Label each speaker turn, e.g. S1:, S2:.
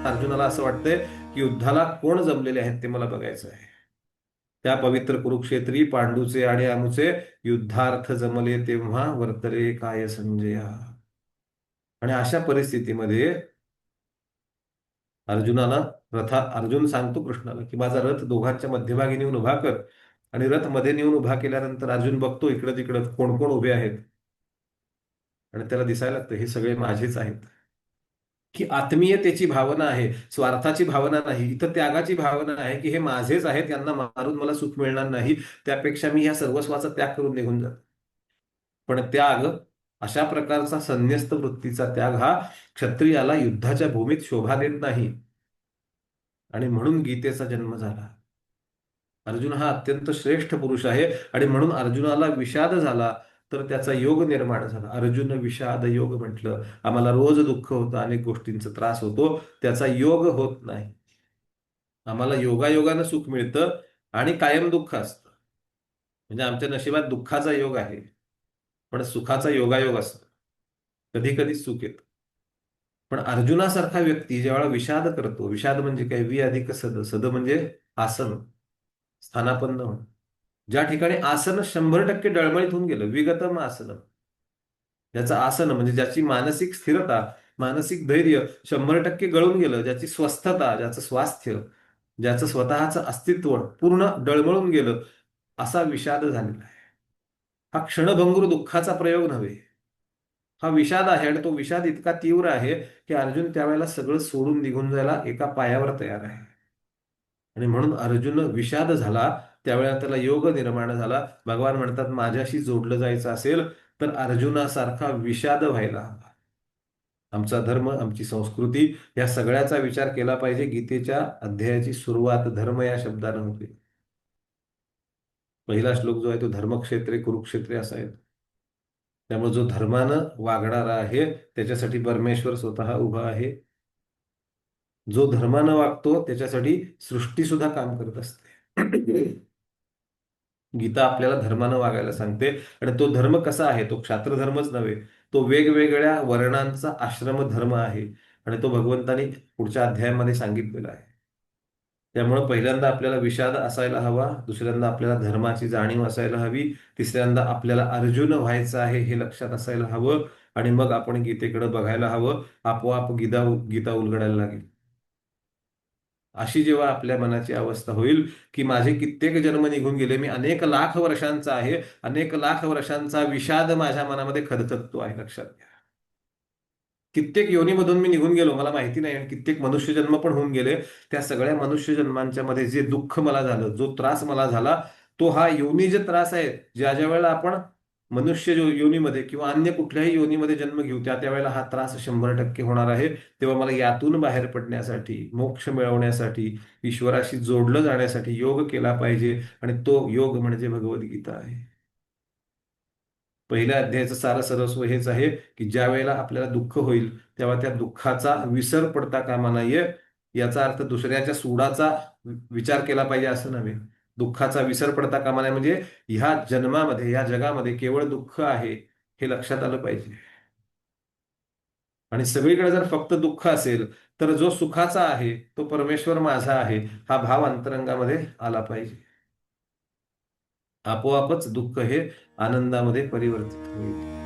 S1: अर्जुनाला असं वाटतंय की युद्धाला कोण जमलेले आहेत ते मला बघायचं आहे. त्या पवित्र कुरुक्षेत्री पांडूचे आणि आमुचे युद्धार्थ जमले तेव्हा वर्तले काय संजया. आणि अशा परिस्थितीमध्ये अर्जुनाला अर्जुन सांगतो कृष्णाला की माझा रथ दोघांच्या मध्यभागी नेऊन उभा कर. आणि रथ मध्ये नेऊन उभा केल्यानंतर अर्जुन बघतो इकडं तिकडं कोण कोण उभे आहेत. आणि त्याला दिसायला लागतं हे सगळे माझेच आहेत. की आत्मीयतेची भावना आहे, स्वार्थाची भावना नाही, इथं त्यागाची भावना आहे की हे माझेच आहेत, यांना मारून मला सुख मिळणार नाही, त्यापेक्षा मी ह्या सर्वस्वाचा त्याग करून निघून जातो. पण त्याग, अशा प्रकारचा संन्यस्त वृत्तीचा त्याग हा क्षत्रियाला युद्धाच्या भूमीत शोभा देत नाही. आणि म्हणून गीतेचा जन्म झाला. अर्जुन हा अत्यंत श्रेष्ठ पुरुष आहे आणि म्हणून अर्जुनाला विषाद झाला तर त्याचा योग निर्माण झाला. अर्जुन विषाद योग म्हटलं. आम्हाला रोज दुःख होतं, अनेक गोष्टींचा त्रास होतो, त्याचा योग होत नाही. आम्हाला योगायोगानं सुख मिळतं आणि कायम दुःख असतं. म्हणजे आमच्या नशिबात दुःखाचा योग आहे, पण सुखाचा योगायोग असतो. कधी कधी सुख येतं. पण अर्जुनासारखा व्यक्ती ज्यावेळेला विषाद करतो, विषाद म्हणजे काय, वि अधिक सद, सद म्हणजे आसन, स्थानापन्न होणं. ज्या ठिकाणी आसन 100% डळमळीत होऊन गेलं, विगतम आसन, ज्याचं आसन म्हणजे ज्याची मानसिक स्थिरता, मानसिक धैर्य 100% गळून गेलं, ज्याची स्वस्थता, ज्याचं स्वास्थ्य, ज्याचं स्वतःचं अस्तित्व पूर्ण डळमळून गेलं, असा विषाद झालेला आहे. हा क्षणभंगूर दुःखाचा प्रयोग नव्हे, हा विषाद आहे. आणि तो विषाद इतका तीव्र आहे की अर्जुन त्यावेळेला सगळं सोडून निघून जायला एका पायावर तयार आहे. आणि म्हणून अर्जुन विषाद झाला, त्यावेळेला त्याला योग निर्माण झाला. भगवान म्हणतात माझ्याशी जोडलं जायचं असेल तर अर्जुनासारखा विषाद व्हायला हवा. आमचा धर्म, आमची संस्कृती या सगळ्याचा विचार केला पाहिजे. गीतेच्या अध्यायाची सुरुवात धर्म या शब्दानं होते. पहिला श्लोक जो आहे तो धर्मक्षेत्रे कुरुक्षेत्रे असा आहे. त्यामुळे जो धर्मानं वागणारा आहे त्याच्यासाठी परमेश्वर स्वतः उभा आहे. जो धर्मानं वागतो त्याच्यासाठी सृष्टी सुद्धा काम करत असते. गीता आपल्याला धर्मानं वागायला सांगते. आणि तो धर्म कसा आहे, तो क्षात्र धर्मच नव्हे, तो वेगवेगळ्या वर्णांचा आश्रम धर्म आहे. आणि तो भगवंतानी पुढच्या अध्यायामध्ये सांगितलेला आहे. त्यामुळे पहिल्यांदा आपल्याला विषाद असायला हवा, दुसऱ्यांदा आपल्याला धर्माची जाणीव असायला हवी, तिसऱ्यांदा आपल्याला अर्जुन व्हायचं आहे हे लक्षात असायला हवं. आणि मग आपण गीतेकडे बघायला हवं. आपोआप गीता गीता उलगडायला लागेल. अशी जेव्हा आपल्या मनाची अवस्था होईल की माझे कित्येक जन्म निघून गेले, मी अनेक लाख वर्षांचा आहे, अनेक लाख वर्षांचा विषाद माझ्या मनामध्ये खदखदतो आहे, लक्षात घ्या. कित्येक योनीमधून मी निघून गेलो, मला माहिती नाही, आणि कित्येक मनुष्यजन्म पण होऊन गेले. त्या सगळ्या मनुष्यजन्मांच्या मध्ये जे दुःख मला झालं, जो त्रास मला झाला, तो हा योनी जे त्रास आहे, ज्या ज्या वेळेला आपण मनुष्य योनीमध्ये किंवा अन्य कुठल्याही योनीमध्ये जन्म घेऊ, त्या त्यावेळेला हा त्रास 100% होणार आहे. तेव्हा मला यातून बाहेर पडण्यासाठी, मोक्ष मिळवण्यासाठी, ईश्वराशी जोडलं जाण्यासाठी योग केला पाहिजे. आणि तो योग म्हणजे भगवद्गीता आहे. पहिल्या अध्यायाचं सार सर्वस्व हेच आहे की ज्या वेळेला आपल्याला दुःख होईल तेव्हा त्या दुःखाचा विसर पडता कामा नये. याचा अर्थ दुसऱ्याच्या सुडाचा विचार केला पाहिजे असं नव्हे. दुःखाचा विसर पडता कामा नये म्हणजे ह्या जन्मामध्ये, ह्या जगामध्ये केवळ दुःख आहे हे लक्षात आलं पाहिजे. आणि सगळीकडे जर फक्त दुःख असेल तर जो सुखाचा आहे तो परमेश्वर माझा आहे हा भाव अंतरंगामध्ये आला पाहिजे. आपोआपच दुःख हे आनंदामध्ये परिवर्तित होईल.